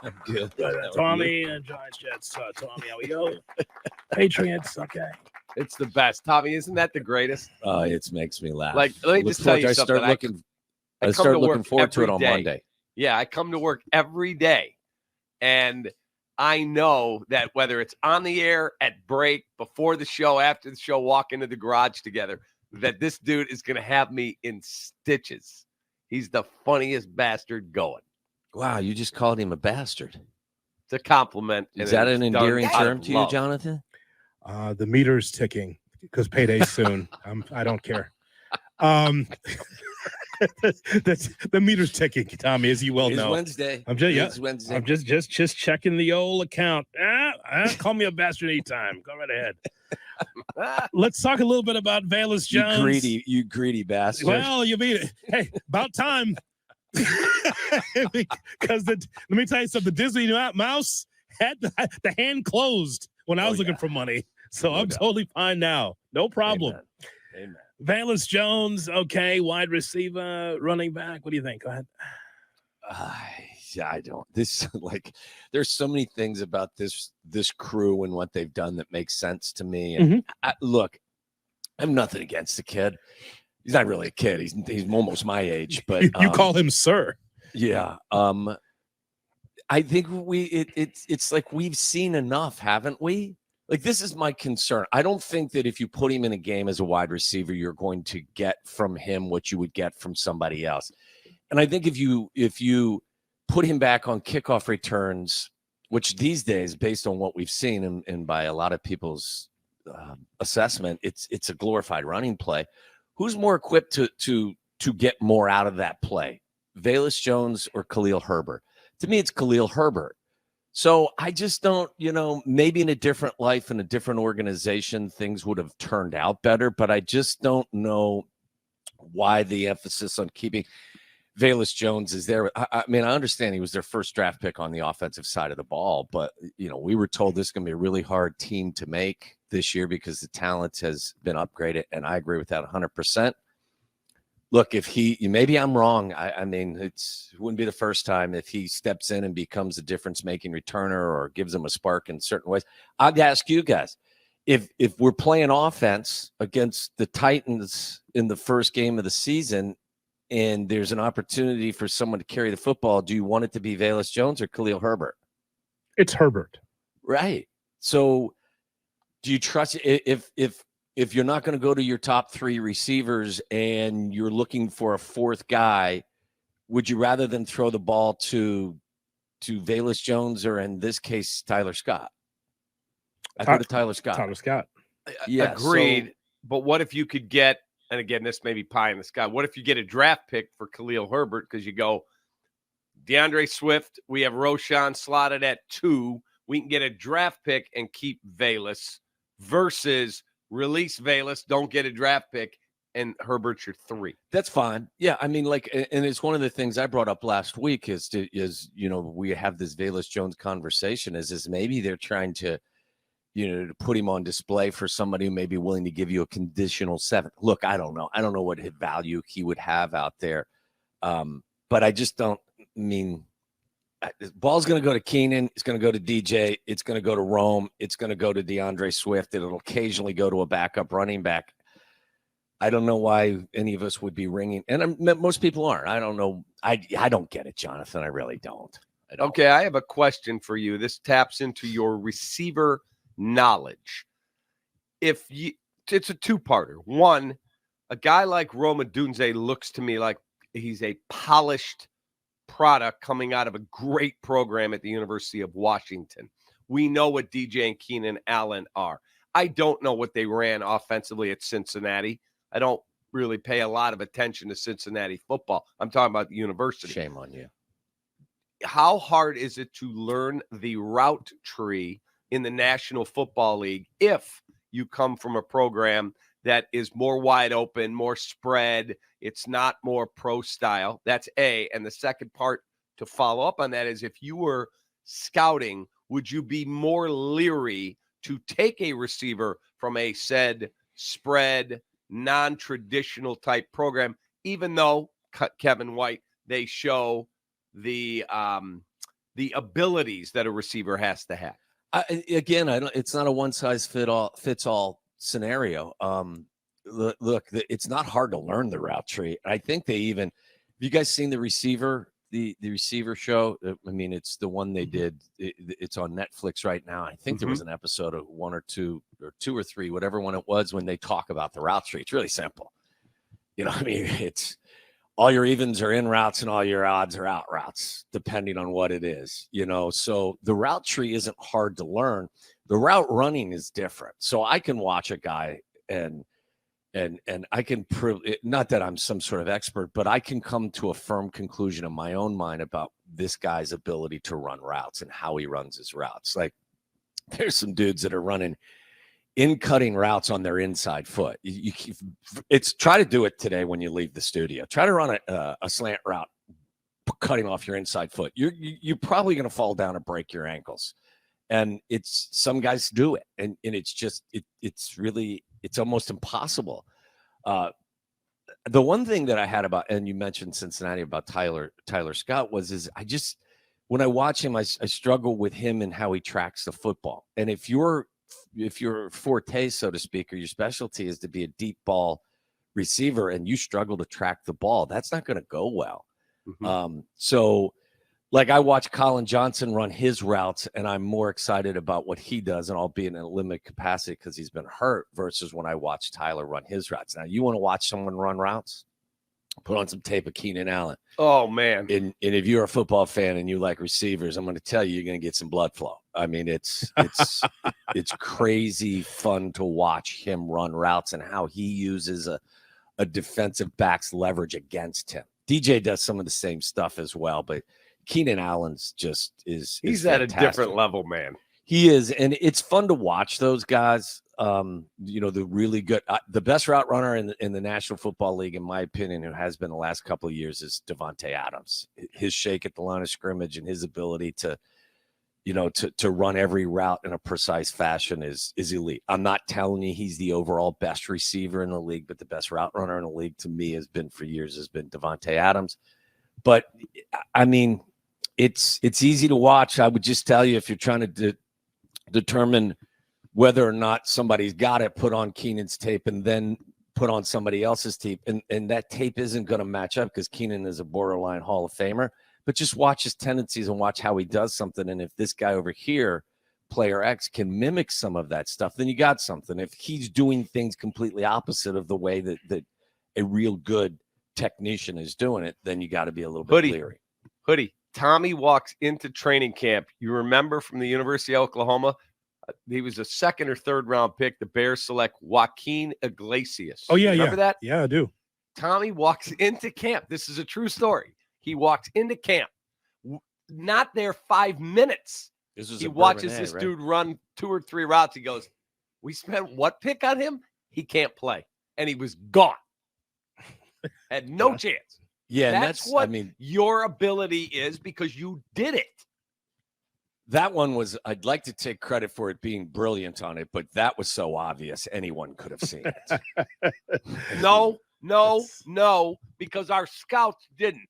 I'm good. Tommy and Giants Jets. Tommy, how we go? Patriots. Okay. It's the best. Tommy, isn't that the greatest? It makes me laugh. Like, let me just tell you something. I start looking forward to it on Monday. Yeah, I come to work every day, and I know that whether it's on the air, at break, before the show, after the show, walk into the garage together, that this dude is going to have me in stitches. He's the funniest bastard going. Wow, you just called him a bastard. It's a compliment. Is that an endearing term to you, Jonathan? The meter's ticking because payday's soon. I don't care. The meter's ticking, Tommy, as you well know. Wednesday. It's Wednesday. I'm just checking the old account. Call me a bastard anytime. Go right ahead. Let's talk a little bit about Velus Jones. You greedy bastard. Well, you mean it. Hey, about time. Because let me tell you something. The Disney mouse had the hand closed when I was looking for money. So I'm totally fine now. No problem. Amen. Velus Jones, okay, wide receiver, running back. What do you think? Go ahead. I don't. There's so many things about this crew and what they've done that makes sense to me. And look, I have nothing against the kid. He's not really a kid. He's almost my age, but you call him sir. Yeah. I think it's like we've seen enough, haven't we? Like, this is my concern. I don't think that if you put him in a game as a wide receiver, you're going to get from him what you would get from somebody else. And I think if you put him back on kickoff returns, which these days, based on what we've seen and by a lot of people's assessment, it's a glorified running play. Who's more equipped to get more out of that play, Velus Jones or Khalil Herbert? To me, it's Khalil Herbert. So I just don't, maybe in a different life, in a different organization, things would have turned out better. But I just don't know why the emphasis on keeping Velus Jones is there. I mean, I understand he was their first draft pick on the offensive side of the ball, but, we were told this is going to be a really hard team to make this year because the talent has been upgraded. And I agree with that 100%. Look, maybe I'm wrong. I mean, it wouldn't be the first time if he steps in and becomes a difference-making returner or gives them a spark in certain ways. I'd ask you guys, if we're playing offense against the Titans in the first game of the season and there's an opportunity for someone to carry the football, do you want it to be Velus Jones or Khalil Herbert? It's Herbert. Right. So do you trust if you're not going to go to your top three receivers and you're looking for a fourth guy, would you rather than throw the ball to Velus Jones or in this case, Tyler Scott? I go to Tyler Scott. Tyler Scott. Yeah, agreed. But what if you could get, and again, this may be pie in the sky, what if you get a draft pick for Khalil Herbert because you go DeAndre Swift, we have Roshan slotted at 2. We can get a draft pick and keep Velus versus release Velus, don't get a draft pick, and Herbert's your 3. That's fine. Yeah, I mean, and it's one of the things I brought up last week is we have this Velus Jones conversation is maybe they're trying to, to put him on display for somebody who may be willing to give you a conditional 7th. Look, I don't know. I don't know what value he would have out there. But I just don't mean the ball's going to go to Keenan. It's going to go to DJ. It's going to go to Rome. It's going to go to DeAndre Swift. It'll occasionally go to a backup running back. I don't know why any of us would be ringing. And most people aren't. I don't know. I don't get it, Jonathan. I really don't. Okay, I have a question for you. This taps into your receiver knowledge. It's a 2-parter. One, a guy like Rome Odunze looks to me like he's a polished product coming out of a great program at the University of Washington. We know what DJ and Keenan Allen are. I don't know what they ran offensively at Cincinnati. I don't really pay a lot of attention to Cincinnati football. I'm talking about the university. Shame on you. How hard is it to learn the route tree in the National Football League if you come from a program that is more wide open, more spread? It's not more pro style. That's A. And the second part to follow up on that is if you were scouting, would you be more leery to take a receiver from a said spread, non-traditional type program, even though Kevin White, they show the the abilities that a receiver has to have. Again, I don't. It's not a one size fits all scenario. Look, it's not hard to learn the route tree. I think they even. Have you guys seen the receiver? The receiver show? I mean, it's the one they did. It's on Netflix right now. I think there was an episode of 1 or 2 or 2 or 3, whatever one it was, when they talk about the route tree. It's really simple. You know, I mean, it's all your evens are in routes and all your odds are out routes, depending on what it is. You know, so the route tree isn't hard to learn. The route running is different. So I can watch a guy and I can not that I'm some sort of expert, but I can come to a firm conclusion in my own mind about this guy's ability to run routes and how he runs his routes. Like, there's some dudes that are running in cutting routes on their inside foot. It's try to do it today when you leave the studio. Try to run a slant route cutting off your inside foot. You're probably going to fall down and break your ankles. And it's some guys do it, and it's just it's almost impossible. The one thing that I had about, and you mentioned Cincinnati about Tyler Scott, when I watch him, I struggle with him and how he tracks the football. And if your forte, so to speak, or your specialty is to be a deep ball receiver and you struggle to track the ball, that's not going to go well. So like, I watch Colin Johnson run his routes, and I'm more excited about what he does, and albeit in a limited capacity because he's been hurt, versus when I watch Tyler run his routes. Now, you want to watch someone run routes? Put on some tape of Keenan Allen. Oh, man. And if you're a football fan and you like receivers, I'm going to tell you, you're going to get some blood flow. I mean, it's crazy fun to watch him run routes and how he uses a defensive back's leverage against him. DJ does some of the same stuff as well, but Keenan Allen's he's at a different level, man. He is, and it's fun to watch those guys. You know, the really good, the best route runner in the National Football League, in my opinion, who has been the last couple of years, is Devontae Adams. His shake at the line of scrimmage and his ability to run every route in a precise fashion is elite. I'm not telling you he's the overall best receiver in the league, but the best route runner in the league to me has been Devontae Adams. But I mean, it's easy to watch. I would just tell you, if you're trying to determine whether or not somebody's got it, put on Keenan's tape and then put on somebody else's tape. And that tape isn't going to match up because Keenan is a borderline Hall of Famer. But just watch his tendencies and watch how he does something. And if this guy over here, player X, can mimic some of that stuff, then you got something. If he's doing things completely opposite of the way that a real good technician is doing it, then you got to be a little bit leery. Hoodie, Tommy walks into training camp. You remember from the University of Oklahoma, he was a 2nd or 3rd round pick. The Bears select Joaquin Iglesias. Oh, yeah. Remember that? Yeah, I do. Tommy walks into camp. This is a true story. He walks into camp, not there 5 minutes. He watches this dude run 2 or 3 routes. He goes, we spent what pick on him? He can't play. And he was gone. Had no chance. Yeah, that's what your ability is, because you did it. That one was, I'd like to take credit for it being brilliant on it, but that was so obvious anyone could have seen it. No, because our scouts didn't.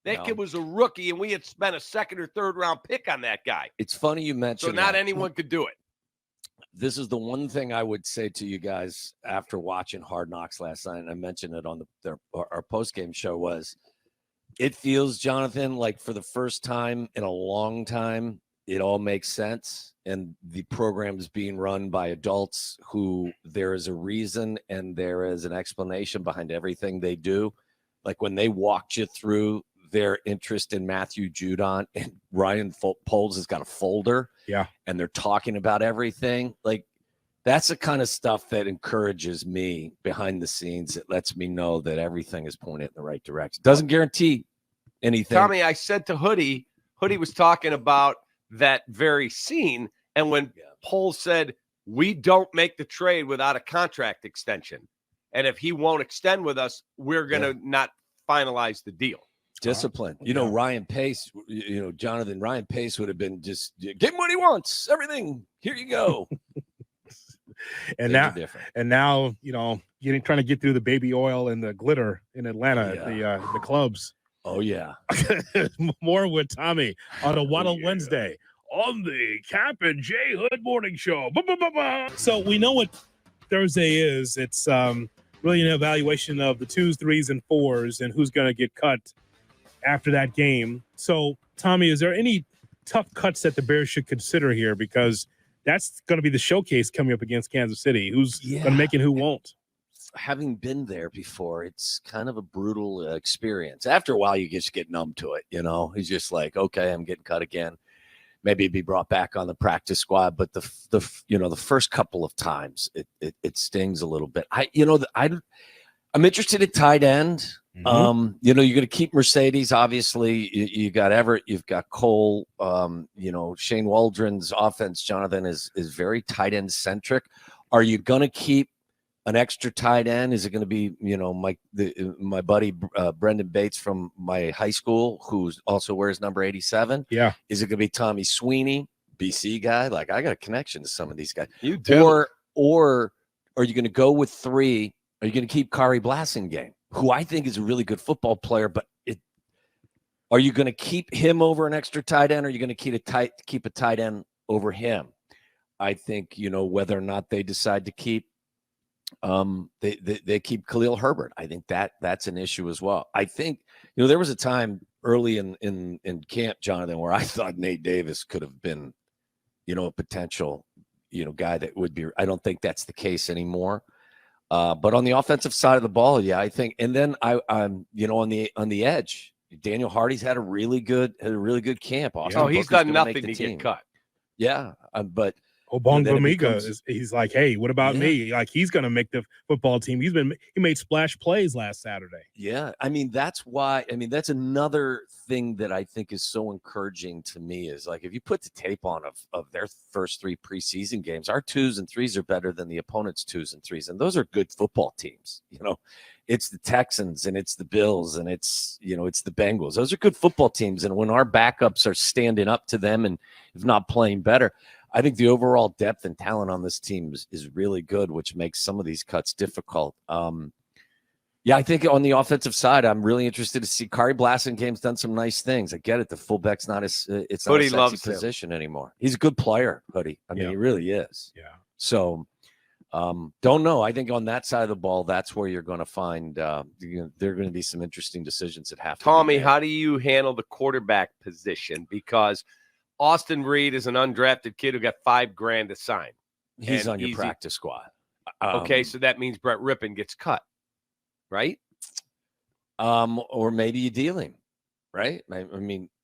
That kid was a rookie, and we had spent a 2nd or 3rd round pick on that guy. It's funny you mentioned so not anyone could do it. This is the one thing I would say to you guys after watching Hard Knocks last night, and I mentioned it on our post-game show, was it feels, Jonathan, like for the first time in a long time, it all makes sense, and the program is being run by adults who there is a reason and there is an explanation behind everything they do. Like when they walked you through their interest in Matthew Judon, and Ryan Poles has got a folder. Yeah. And they're talking about everything. Like, that's the kind of stuff that encourages me behind the scenes. It lets me know that everything is pointed in the right direction. Doesn't guarantee anything. Tommy, I said to Hoodie was talking about that very scene. And when Poles said, we don't make the trade without a contract extension, and if he won't extend with us, we're going to not finalize the deal. Discipline. Ryan Pace, Jonathan, Ryan Pace would have been just, give him what he wants. Everything. Here you go. and now, trying to get through the baby oil and the glitter in Atlanta, the clubs. Oh, yeah. More with Tommy on a Waddle Wednesday on the Kap and J Hood Morning Show. So we know what Thursday is. It's really an evaluation of the 2s, 3s, and 4s and who's going to get cut after that game. So, Tommy, is there any tough cuts that the Bears should consider here? Because that's going to be the showcase coming up against Kansas City. Who's going to make it, who won't? Having been there before, it's kind of a brutal experience. After a while, you just get numb to it. He's just like, okay, I'm getting cut again. Maybe be brought back on the practice squad, but the first couple of times it stings a little bit. I'm interested at tight end. Mm-hmm. You're going to keep Mercedes. Obviously, you got Everett, you've got Cole. Shane Waldron's offense, Jonathan, is very tight end centric. Are you going to keep an extra tight end? Is it going to be, my buddy Brendan Bates from my high school, who also wears number 87? Yeah. Is it going to be Tommy Sweeney, BC guy? Like, I got a connection to some of these guys. You do. Or are you going to go with 3? Are you going to keep Kari Blasingame, who I think is a really good football player, but are you going to keep him over an extra tight end? Or are you going to keep a tight end over him? I think, whether or not they decide to keep they keep Khalil Herbert. I think that's an issue as well. I think, there was a time early in camp, Jonathan, where I thought Nate Davis could have been, a potential, guy that would be. I don't think that's the case anymore. But on the offensive side of the ball, yeah, I think. And then on the edge, Daniel Hardy's had a really good camp. Austin he's Booker's done gonna nothing make the to team. get cut. Yeah, but Obongbemiga he's like, hey, what about me? Like, he's going to make the football team. He made splash plays last Saturday. Yeah, that's why. That's another thing that I think is so encouraging to me is, like, if you put the tape on of their first 3 preseason games, our 2s and 3s are better than the opponent's 2s and 3s, and those are good football teams. It's the Texans and it's the Bills and it's the Bengals. Those are good football teams, and when our backups are standing up to them and if not playing better, I think the overall depth and talent on this team is really good, which makes some of these cuts difficult. I think on the offensive side, I'm really interested to see Kari Blasingame's done some nice things. I get it. The fullback's not it's not a sexy position anymore. He's a good player, Hoodie. He really is. Yeah. So don't know. I think on that side of the ball, that's where you're going to find there are going to be some interesting decisions that have to Tommy, be made. how do you handle the quarterback position? Because Austin Reed is an undrafted kid who got $5,000 to sign. He's on your practice squad. Okay, so that means Brett Rippon gets cut, right? Or maybe you deal him, right?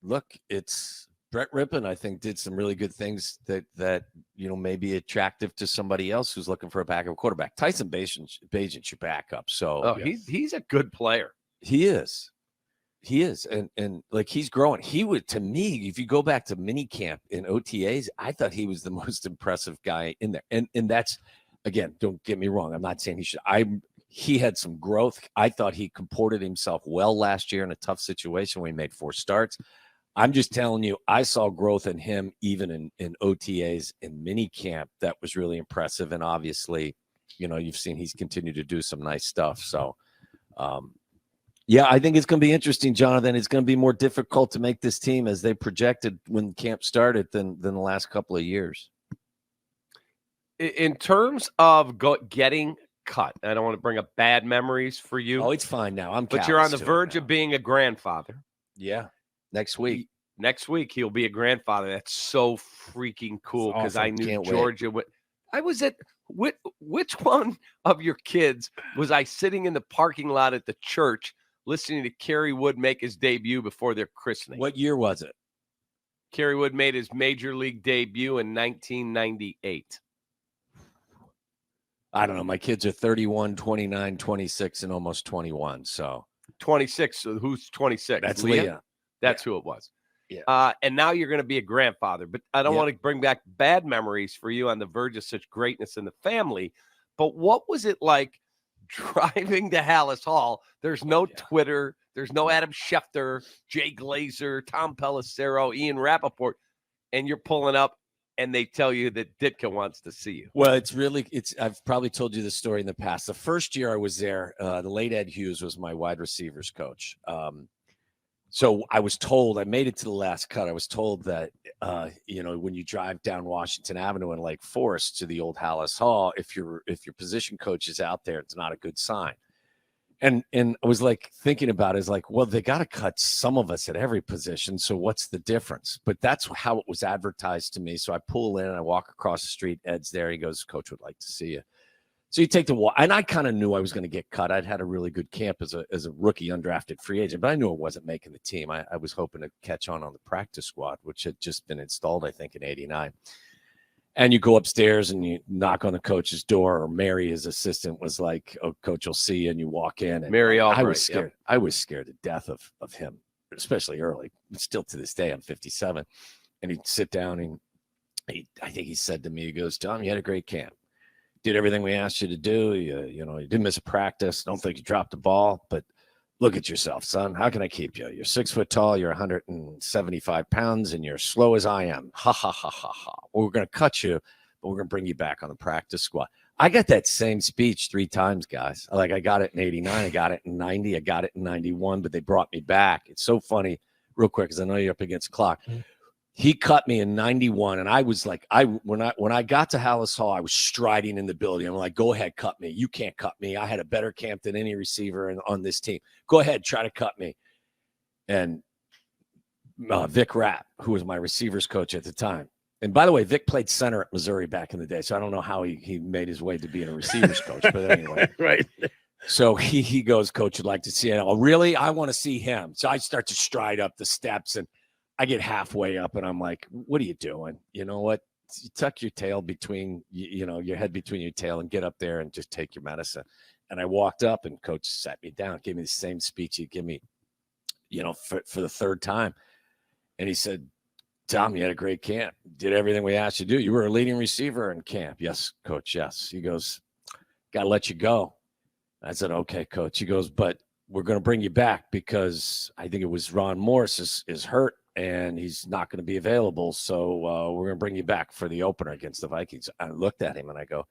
Look, it's Brett Rippon. I think did some really good things that may be attractive to somebody else who's looking for a backup quarterback. Tyson Bagent's your backup. So he's a good player. He is. And like, he's growing. He would, to me, if you go back to mini camp in OTAs, I thought he was the most impressive guy in there. And that's, again, don't get me wrong, I'm not saying he had some growth. I thought he comported himself well last year in a tough situation when he made 4 starts. I'm just telling you, I saw growth in him even in OTAs in mini camp that was really impressive. And obviously, you've seen he's continued to do some nice stuff. So, I think it's going to be interesting, Jonathan. It's going to be more difficult to make this team as they projected when camp started than the last couple of years. In terms of getting cut, I don't want to bring up bad memories for you. Oh, it's fine now. But you're on the verge of being a grandfather. Yeah, next week. Next week, he'll be a grandfather. That's so freaking cool because I knew Georgia. I was at which one of your kids was I sitting in the parking lot at the church listening to Kerry Wood make his debut before their christening? What year was it? Kerry Wood made his major league debut in 1998. I don't know. My kids are 31, 29, 26, and almost 21. So 26. So who's 26? That's Leah. That's who it was. Yeah. And now you're going to be a grandfather. But I don't want to bring back bad memories for you on the verge of such greatness in the family. But what was it like driving to Hallis Hall? There's no Twitter. There's no Adam Schefter, Jay Glazer, Tom Pelissero, Ian Rappaport. And you're pulling up and they tell you that Ditka wants to see you. Well, I've probably told you this story in the past. The first year I was there, the late Ed Hughes was my wide receivers coach. So I was told, I made it to the last cut. I was told that, when you drive down Washington Avenue in Lake Forest to the old Hallis Hall, if your position coach is out there, it's not a good sign. And I was like thinking about it, is like, well, they got to cut some of us at every position. So what's the difference? But that's how it was advertised to me. So I pull in and I walk across the street. Ed's there. He goes, "Coach would like to see you." So you take the walk, and I kind of knew I was going to get cut. I'd had a really good camp as a rookie, undrafted free agent, but I knew I wasn't making the team. I was hoping to catch on the practice squad, which had just been installed, I think, in '89. And you go upstairs and you knock on the coach's door, or Mary, his assistant, was like, "Oh, coach will see you." And you walk in, and Mary Albright, I was scared. Yep. I was scared to death of him, especially early. Still to this day, I'm 57. And he'd sit down and I think he said to me, he goes, "Tom, you had a great camp. Did everything we asked you to do. You didn't miss a practice. Don't think you dropped the ball, but look at yourself, son. How can I keep you? You're 6 foot tall. You're 175 pounds, and you're slow as I am. Ha, ha, ha, ha, ha. Well, we're going to cut you, but we're going to bring you back on the practice squad." I got that same speech 3 times, guys. Like, I got it in '89. I got it in '90. I got it in '91, but they brought me back. It's so funny, real quick, because I know you're up against the clock. Mm-hmm. He cut me in '91, and I was like, when I got to Hallis Hall, I was striding in the building. I'm like, "Go ahead, cut me. You can't cut me. I had a better camp than any receiver on this team. Go ahead, try to cut me." And Vic Rapp, who was my receivers coach at the time, and by the way, Vic played center at Missouri back in the day, so I don't know how he made his way to being a receivers coach, but anyway, right. So he goes, "Coach would like to see it." "Oh, really? I want to see him." So I start to stride up the steps, and I get halfway up, and I'm like, "What are you doing? You know what? You tuck your tail between, your head between your tail, and get up there and just take your medicine." And I walked up, and coach sat me down, gave me the same speech he'd give me, for the third time. And he said, "Tom, you had a great camp. Did everything we asked you to do. You were a leading receiver in camp." "Yes, coach. Yes." He goes, "Got to let you go." I said, "Okay, coach." He goes, "But we're going to bring you back because I think it was Ron Morris is hurt, and he's not going to be available. So we're going to bring you back for the opener against the Vikings." I looked at him and I go,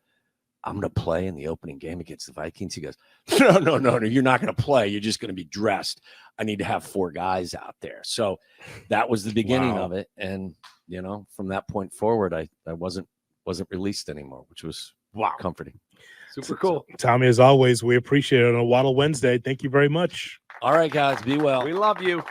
"I'm going to play in the opening game against the Vikings?" He goes, No, you're not going to play. You're just going to be dressed. I need to have 4 guys out there." So that was the beginning of it. And, from that point forward, I wasn't released anymore, which was comforting. Super cool. Tommy, as always, we appreciate it on a Waddle Wednesday. Thank you very much. All right, guys, be well. We love you.